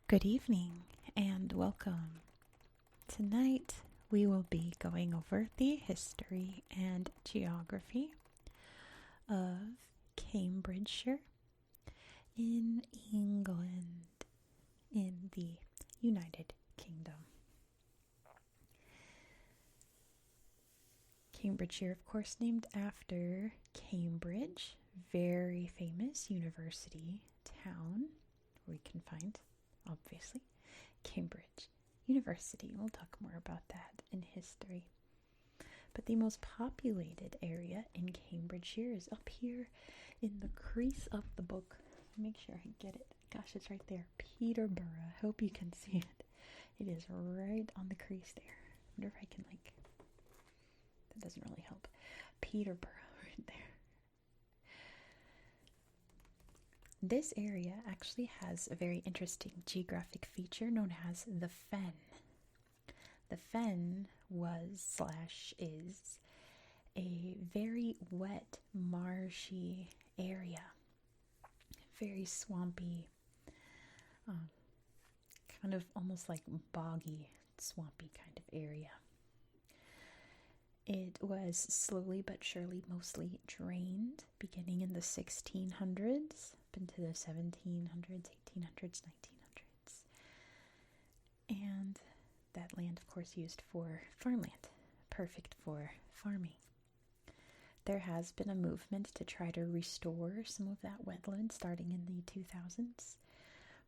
Good evening and welcome. Tonight we will be going over the history and geography of Cambridgeshire in England, in the United Kingdom. Cambridgeshire, of course, named after Cambridge, very famous university town we can find, obviously, Cambridge University. We'll talk more about that in history. But the most populated area in Cambridgeshire is up here in the crease of the book. Make sure I get it. Gosh, it's right there. Peterborough. I hope you can see it. It is right on the crease there. I wonder if I can, that doesn't really help. Peterborough right there. This area actually has a very interesting geographic feature known as the fen. The fen is a very wet, marshy area. Very swampy, kind of almost like boggy, swampy kind of area. It was slowly but surely mostly drained, beginning in the 1600s, up into the 1700s, 1800s, 1900s. And that land, of course, used for farmland, perfect for farming. There has been a movement to try to restore some of that wetland starting in the 2000s,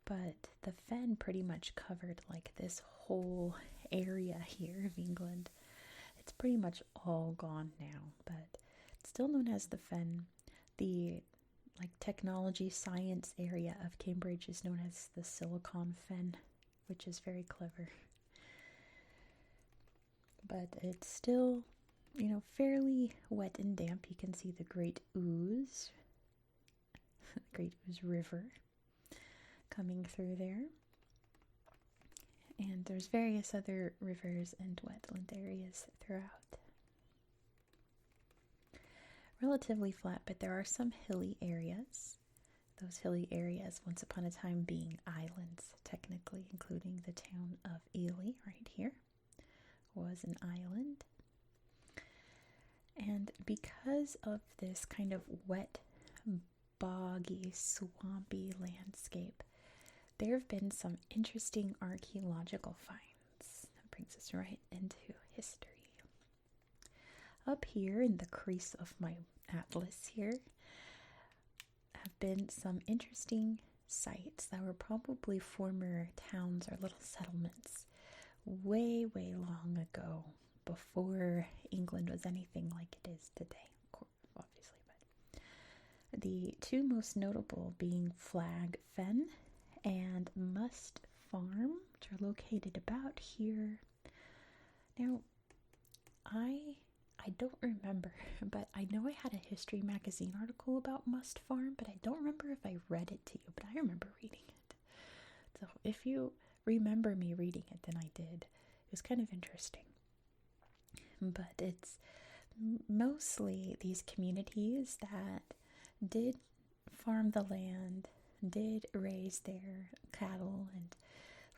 but the fen pretty much covered this whole area here of England. It's pretty much all gone now, but it's still known as the fen. The technology science area of Cambridge is known as the Silicon Fen, which is very clever. But it's still, fairly wet and damp. You can see the Great Ouse, the Great Ouse River coming through there. And there's various other rivers and wetland areas throughout. Relatively flat, but there are some hilly areas. Those hilly areas, once upon a time being islands, technically, including the town of Ely right here, was an island. And because of this kind of wet, boggy, swampy landscape, there have been some interesting archaeological finds. That brings us right into history. Up here in the crease of my atlas here have been some interesting sites that were probably former towns or little settlements way, way long ago, before England was anything like it is today, obviously. But the two most notable being Flag Fen and Must Farm, which are located about here. Now, I don't remember, but I know I had a history magazine article about Must Farm, but I don't remember if I read it to you, but I remember reading it. So if you remember me reading it, then I did. It was kind of interesting. But it's mostly these communities that did farm the land, did raise their cattle, and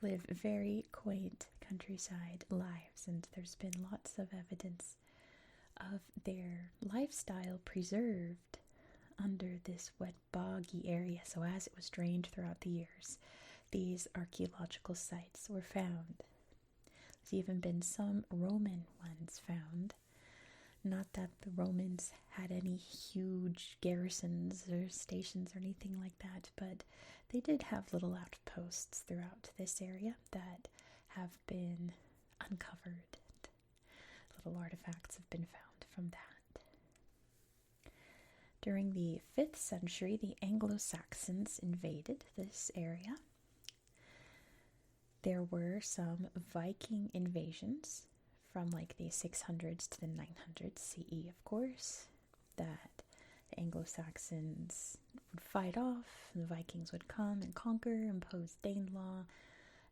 live very quaint countryside lives. And there's been lots of evidence of their lifestyle preserved under this wet, boggy area. So as it was drained throughout the years, these archaeological sites were found. There's even been some Roman ones found. Not that the Romans had any huge garrisons or stations or anything like that, but they did have little outposts throughout this area that have been uncovered. Little artifacts have been found from that. During the 5th century, the Anglo-Saxons invaded this area. There were some Viking invasions from the 600s to the 900s CE, of course, that the Anglo-Saxons would fight off, and the Vikings would come and conquer, impose Danelaw,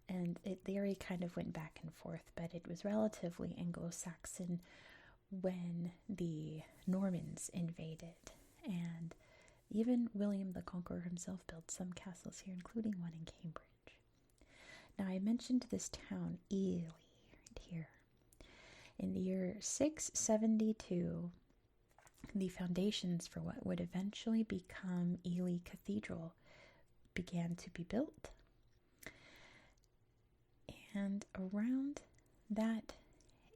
and the area kind of went back and forth, but it was relatively Anglo-Saxon when the Normans invaded, and even William the Conqueror himself built some castles here, including one in Cambridge. Now, I mentioned this town, Ely, right here. In the year 672, the foundations for what would eventually become Ely Cathedral began to be built. And around that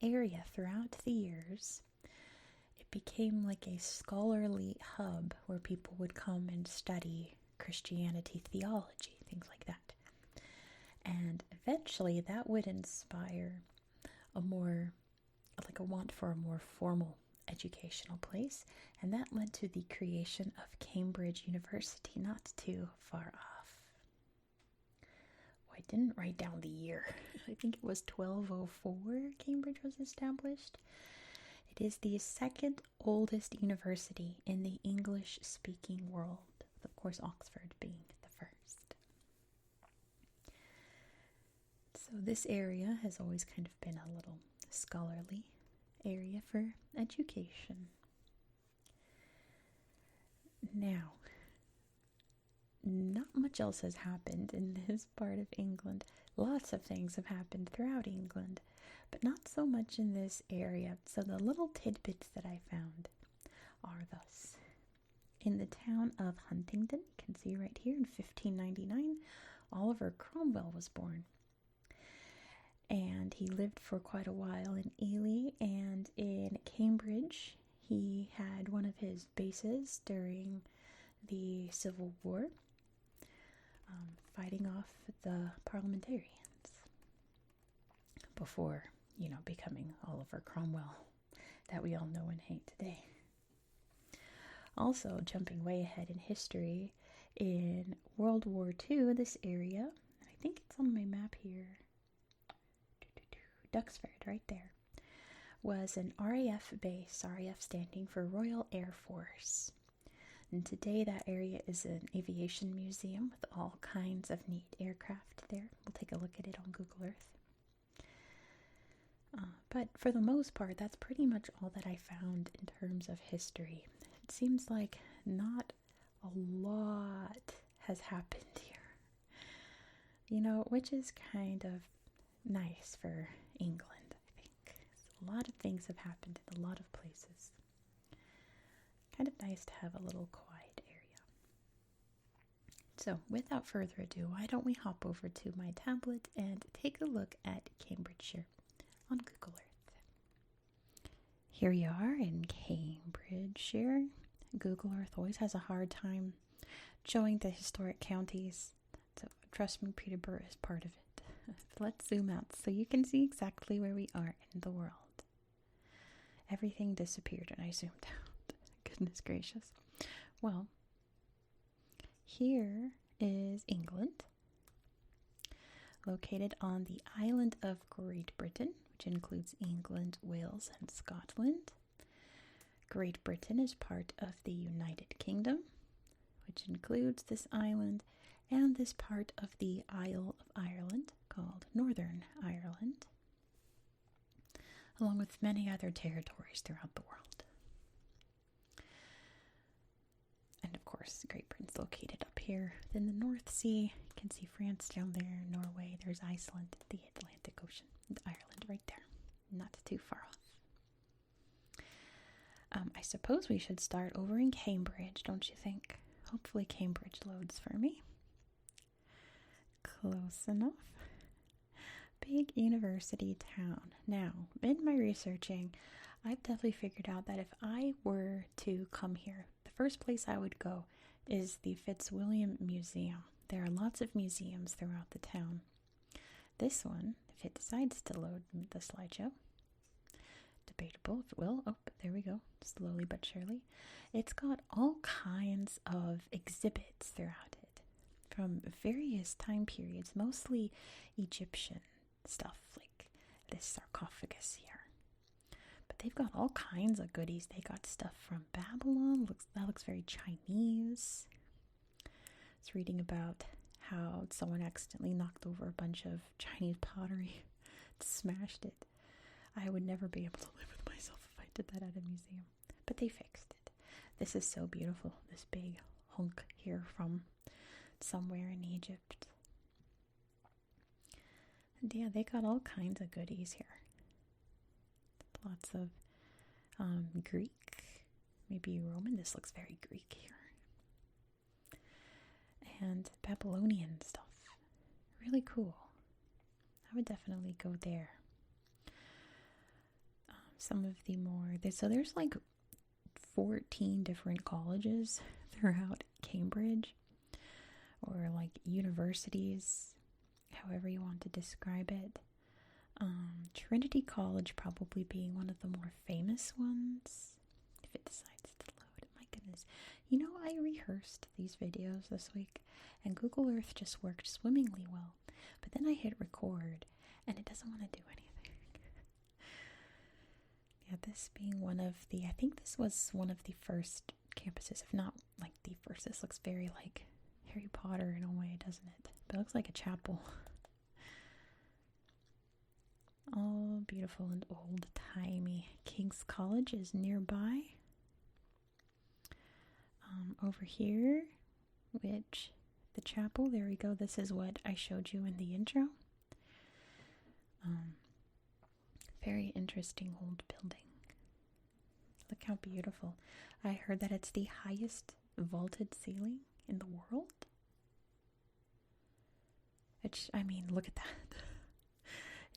area throughout the years, it became like a scholarly hub where people would come and study Christianity, theology, things like that. And eventually that would inspire a want for a more formal educational place, and that led to the creation of Cambridge University not too far off. Oh, I didn't write down the year. I think it was 1204 Cambridge was established. It is the second oldest university in the English-speaking world, with of course Oxford being the first. So this area has always kind of been a little scholarly area for education. Now, not much else has happened in this part of England. Lots of things have happened throughout England, but not so much in this area. So the little tidbits that I found are thus. In the town of Huntingdon, you can see right here in 1599, Oliver Cromwell was born. And he lived for quite a while in Ely, and in Cambridge he had one of his bases during the Civil War, fighting off the parliamentarians before, becoming Oliver Cromwell that we all know and hate today. Also, jumping way ahead in history, in World War II, this area, and I think it's on my map here, Duxford, right there, was an RAF base, RAF standing for Royal Air Force. And today that area is an aviation museum with all kinds of neat aircraft there. We'll take a look at it on Google Earth. But for the most part, that's pretty much all that I found in terms of history. It seems like not a lot has happened here, which is kind of nice for England, I think. A lot of things have happened in a lot of places. Kind of nice to have a little quiet area. So, without further ado, why don't we hop over to my tablet and take a look at Cambridgeshire on Google Earth. Here we are in Cambridgeshire. Google Earth always has a hard time showing the historic counties, so trust me, Peterborough is part of it. Let's zoom out so you can see exactly where we are in the world. Everything disappeared when I zoomed out. Goodness gracious. Well, here is England, located on the island of Great Britain, which includes England, Wales, and Scotland. Great Britain is part of the United Kingdom, which includes this island and this part of the Isle of Ireland, called Northern Ireland, along with many other territories throughout the world. And of course, Great Britain's located up here in the North Sea. You can see France down there, Norway, there's Iceland, the Atlantic Ocean, and Ireland right there, not too far off. I suppose we should start over in Cambridge, don't you think? Hopefully Cambridge loads for me. Close enough. Big university town. Now, in my researching, I've definitely figured out that if I were to come here, the first place I would go is the Fitzwilliam Museum. There are lots of museums throughout the town. This one, if it decides to load the slideshow, debatable if it will. Oh, there we go. Slowly but surely. It's got all kinds of exhibits throughout it from various time periods, mostly Egyptian stuff, like this sarcophagus here. But they've got all kinds of goodies. They got stuff from Babylon. That looks very Chinese. I was reading about how someone accidentally knocked over a bunch of Chinese pottery, smashed it. I would never be able to live with myself if I did that at a museum. But they fixed it. This is so beautiful. This big hunk here from somewhere in Egypt. And yeah, they got all kinds of goodies here. Lots of Greek, maybe Roman. This looks very Greek here. And Babylonian stuff. Really cool. I would definitely go there. Some of the more, there's like 14 different colleges throughout Cambridge, or like universities, however you want to describe it. Trinity College probably being one of the more famous ones, if it decides to load. My goodness. You know, I rehearsed these videos this week, and Google Earth just worked swimmingly well. But then I hit record, and it doesn't want to do anything. Yeah, this being one of the, I think this was one of the first campuses, if not like the first. This looks very like Harry Potter in a way, doesn't it? But it looks like a chapel. All beautiful and old-timey. King's College is nearby. Over here, which the chapel, there we go. This is what I showed you in the intro. Very interesting old building. Look how beautiful. I heard that it's the highest vaulted ceiling in the world. Which, I mean, look at that.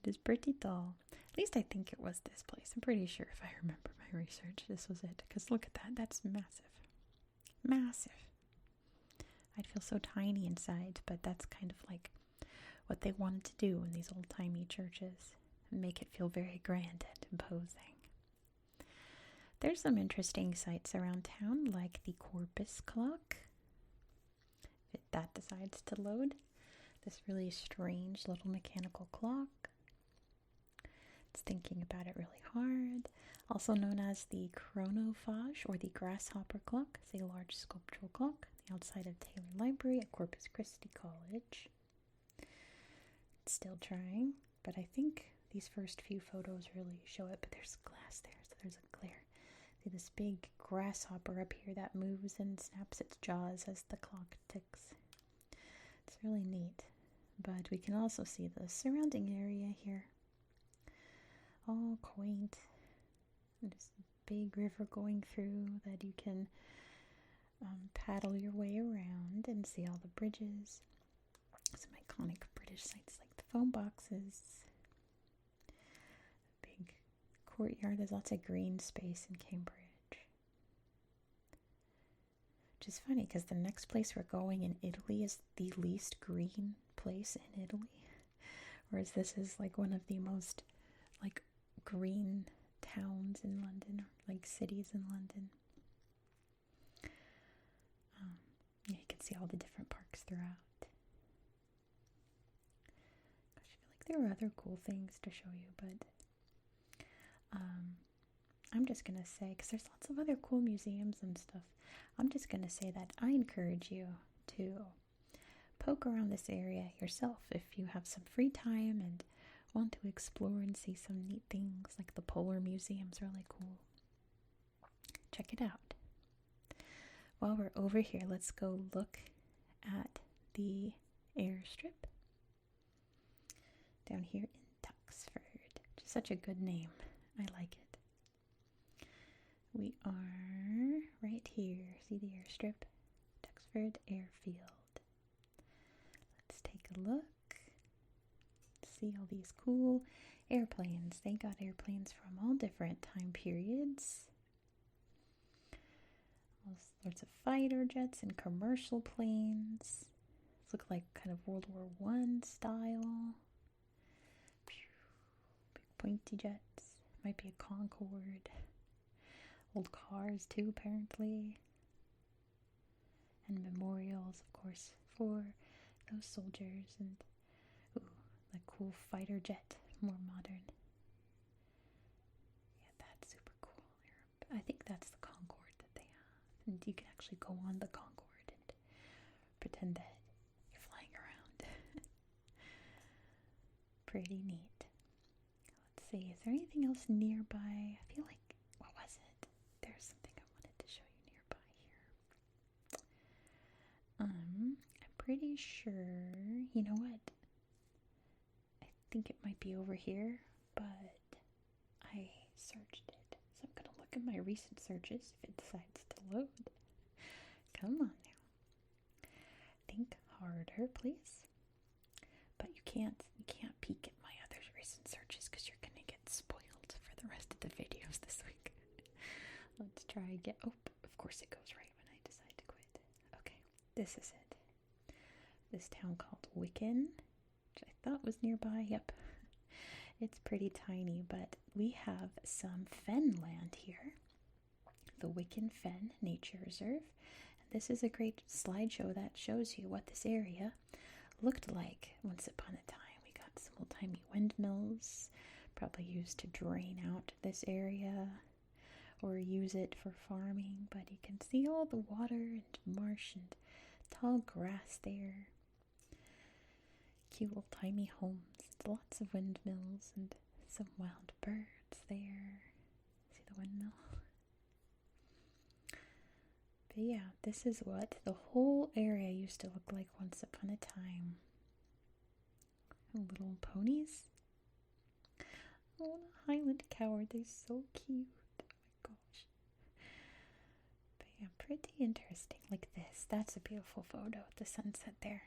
It is pretty tall. At least I think it was this place. I'm pretty sure if I remember my research, this was it. Because look at that. That's massive. Massive. I'd feel so tiny inside, but that's kind of like what they wanted to do in these old-timey churches. And make it feel very grand and imposing. There's some interesting sights around town, like the Corpus clock. If that decides to load. This really strange little mechanical clock. It's thinking about it really hard. Also known as the chronophage or the grasshopper clock. It's a large sculptural clock on the outside of Taylor Library at Corpus Christi College. It's still trying, but I think these first few photos really show it. But there's glass there, so there's a glare. See this big grasshopper up here that moves and snaps its jaws as the clock ticks. It's really neat. But we can also see the surrounding area here. All quaint. There's a big river going through that you can paddle your way around and see all the bridges. Some iconic British sites like the phone boxes. Big courtyard. There's lots of green space in Cambridge. Which is funny because the next place we're going in Italy is the least green place in Italy. Whereas this is like one of the most like green towns in London, or like cities in London. Yeah, you can see all the different parks throughout. Gosh, I feel like there are other cool things to show you, but I'm just gonna say, because there's lots of other cool museums and stuff, I'm just gonna say that I encourage you to poke around this area yourself if you have some free time and want to explore and see some neat things. Like the Polar Museum's really cool. Check it out. While we're over here, let's go look at the airstrip down here in Duxford. Just such a good name. I like it. We are right here. See the airstrip? Duxford Airfield. Let's take a look. See all these cool airplanes. They got airplanes from all different time periods. All sorts of fighter jets and commercial planes. These look like kind of World War I style. Big pointy jets. Might be a Concorde. Old cars too, apparently. And memorials, of course, for those soldiers. And a cool fighter jet, more modern. Yeah, that's super cool. I think that's the Concorde that they have. And you can actually go on the Concorde and pretend that you're flying around. Pretty neat. Let's see, is there anything else nearby? I feel like, what was it? There's something I wanted to show you nearby here. I'm pretty sure, you know what? I think it might be over here, but I searched it. So I'm going to look at my recent searches if it decides to load. Come on now. Think harder, please. But you can't peek at my other recent searches because you're going to get spoiled for the rest of the videos this week. Let's try again. Oh, of course it goes right when I decide to quit. Okay, this is it. This town called Wicken, which I thought was nearby. Yep. It's pretty tiny, but we have some fen land here. The Wicken Fen Nature Reserve. And this is a great slideshow that shows you what this area looked like once upon a time. We got some old-timey windmills, probably used to drain out this area or use it for farming, but you can see all the water and marsh and tall grass there. Cute old-timey homes, lots of windmills and some wild birds there. See the windmill? But yeah, this is what the whole area used to look like once upon a time. Little ponies. Oh, the Highland cow, they're so cute. Oh my gosh. But yeah, pretty interesting. Like this. That's a beautiful photo of the sunset there.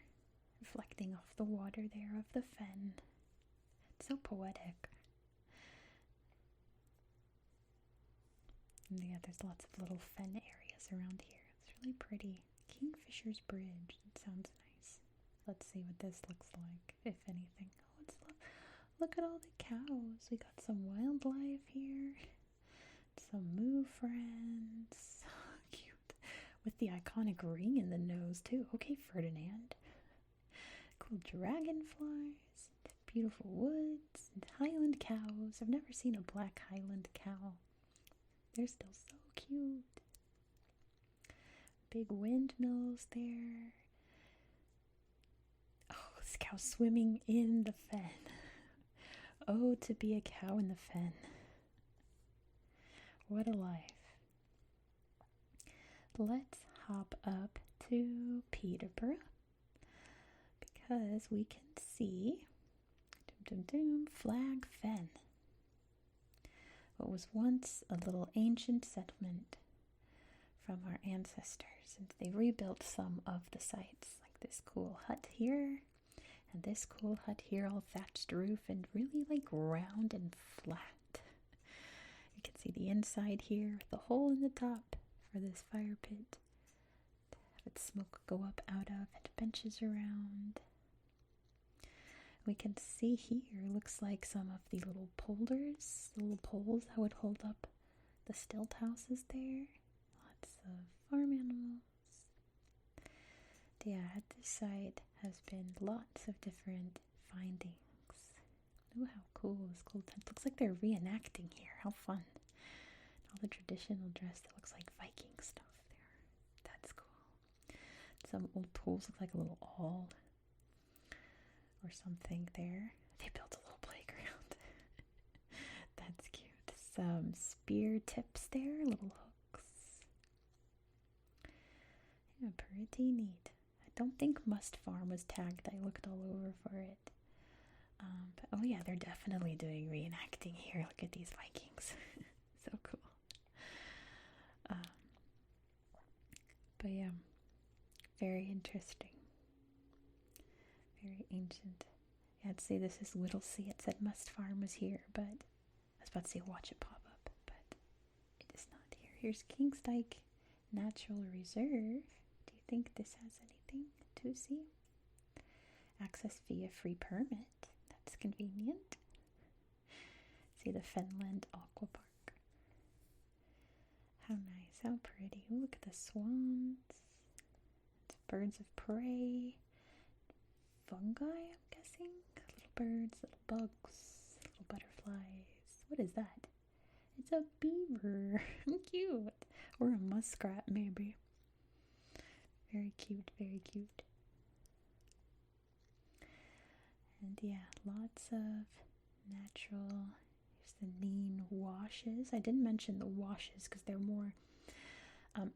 Reflecting off the water there of the fen. It's so poetic. And yeah, there's lots of little fen areas around here. It's really pretty. Kingfisher's Bridge. It sounds nice. Let's see what this looks like, if anything. Oh, it's look at all the cows. We got some wildlife here. Some moo friends. Cute. With the iconic ring in the nose, too. Okay, Ferdinand. Cool dragonflies. Beautiful woods. And Highland cows. I've never seen a black Highland cow. They're still so cute. Big windmills there. Oh, this cow swimming in the fen. Oh, to be a cow in the fen. What a life. Let's hop up to Peterborough because we can see Flag Fen. What was once a little ancient settlement from our ancestors, and they rebuilt some of the sites, like this cool hut here, and this cool hut here, all thatched roof, and really like round and flat. You can see the inside here, with the hole in the top for this fire pit, to have its smoke go up out of, and benches around. We can see here, looks like some of the little polders, the little poles that would hold up the stilt houses there. Lots of farm animals. Yeah, at this site has been lots of different findings. Ooh, how cool this cool tent. Looks like they're reenacting here. How fun. All the traditional dress that looks like Viking stuff there. That's cool. Some old tools look like a little awl or something there. They built a little playground. That's cute. Some spear tips there, little hooks. Yeah, pretty neat. I don't think Must Farm was tagged. I looked all over for it. But oh yeah, they're definitely doing reenacting here. Look at these Vikings. So cool. But yeah, very interesting. Very ancient. Yeah, I'd say this is Whittlesea. It said Must Farm was here, but I was about to say watch it pop up, but it is not here. Here's Kingsdyke Natural Reserve. Do you think this has anything to see? Access via free permit. That's convenient. See the Fenland Aqua Park. How nice, how pretty. Ooh, look at the swans. It's birds of prey. Fungi, I'm guessing. Little birds, little bugs, little butterflies. What is that? It's a beaver. Cute. Or a muskrat, maybe. Very cute, very cute. And yeah, lots of natural. Here's the Neen washes. I didn't mention the washes because they're more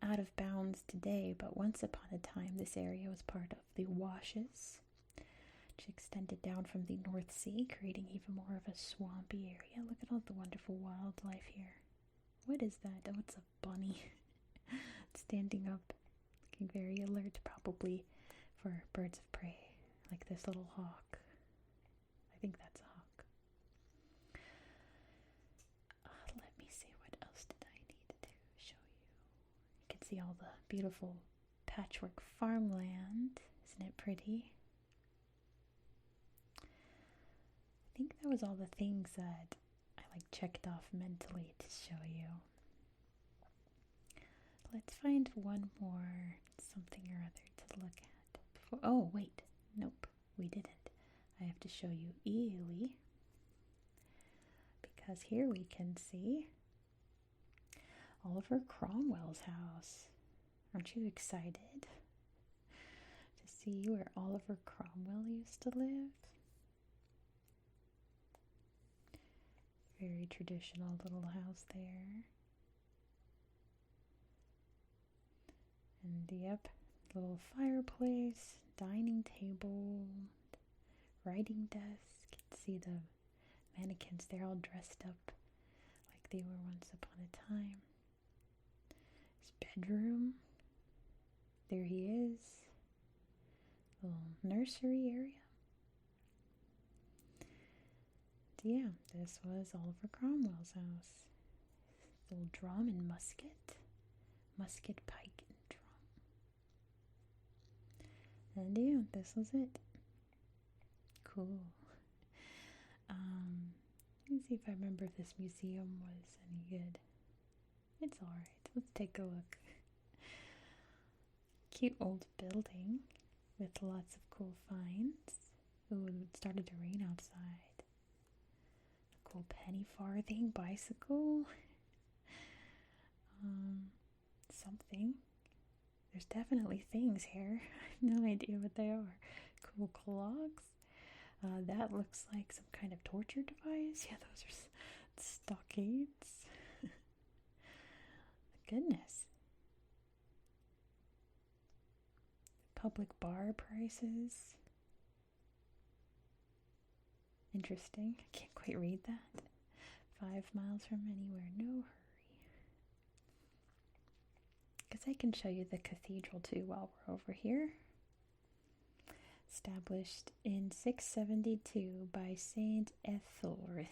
out of bounds today, but once upon a time this area was part of the washes. which extended down from the North Sea, creating even more of a swampy area. Look at all the wonderful wildlife here. What is that? Oh, it's a bunny standing up, looking very alert, probably for birds of prey, like this little hawk. I think that's a hawk. Let me see, what else did I need to show you? You can see all the beautiful patchwork farmland. Isn't it pretty? I think that was all the things that I checked off mentally to show you. Let's find one more something or other to look at before. Oh, wait. Nope, we didn't. I have to show you Ely, because here we can see Oliver Cromwell's house. Aren't you excited to see where Oliver Cromwell used to live? Very traditional little house there. And yep, little fireplace, dining table, writing desk. You can see the mannequins, they're all dressed up like they were once upon a time. His bedroom. There he is. Little nursery area. Yeah, this was Oliver Cromwell's house. Little drum and musket, pike, and drum. And yeah, this was it. Cool. Let me see if I remember if this museum was any good. It's alright. Let's take a look. Cute old building with lots of cool finds. Ooh, it started to rain outside. Cool penny farthing bicycle. Something. There's definitely things here. I have no idea what they are. Cool clocks. That looks like some kind of torture device. Yeah, those are stockades. Goodness. Public bar prices. Interesting. I can't quite read that. 5 miles from anywhere. No hurry. Guess I can show you the cathedral too while we're over here. Established in 672 by Saint Ethelred.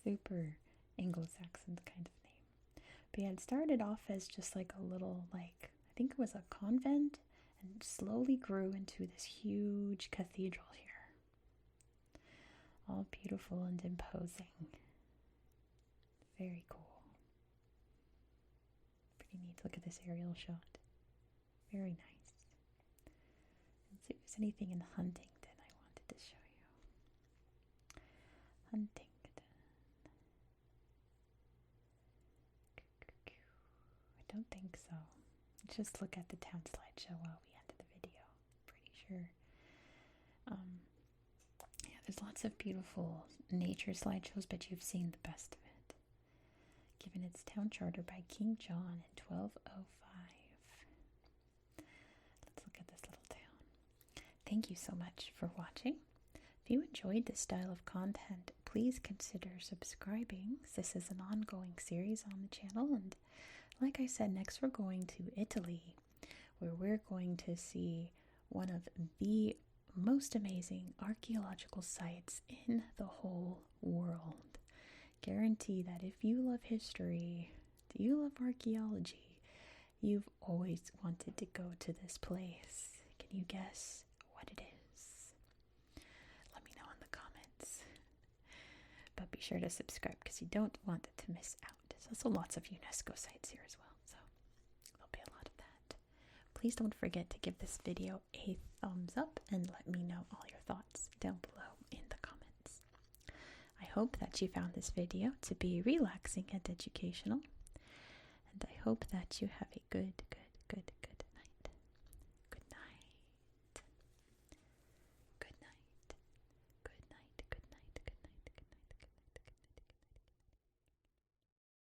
Super Anglo-Saxon kind of name. But yeah, it started off as just like a little, I think it was a convent, and slowly grew into this huge cathedral here. All beautiful and imposing. Very cool. Pretty neat. Look at this aerial shot. Very nice. Let's see if there's anything in Huntingdon I wanted to show you. Huntingdon. I don't think so. Let's just look at the town slideshow while we end the video. Pretty sure. Yeah, there's lots of beautiful nature slideshows, but you've seen the best of it. Given its town charter by King John in 1205. Let's look at this little town. Thank you so much for watching. If you enjoyed this style of content, please consider subscribing. This is an ongoing series on the channel, and like I said, next we're going to Italy, where we're going to see one of the most amazing archaeological sites in the whole world. Guarantee that if you love history, you love archaeology, you've always wanted to go to this place. Can you guess what it is? Let me know in the comments. But be sure to subscribe because you don't want to miss out. There's also lots of UNESCO sites here as well, so there'll be a lot of that. Please don't forget to give this video a thumbs up and let me know all your thoughts down below in the comments. I hope that you found this video to be relaxing and educational, and I hope that you have a good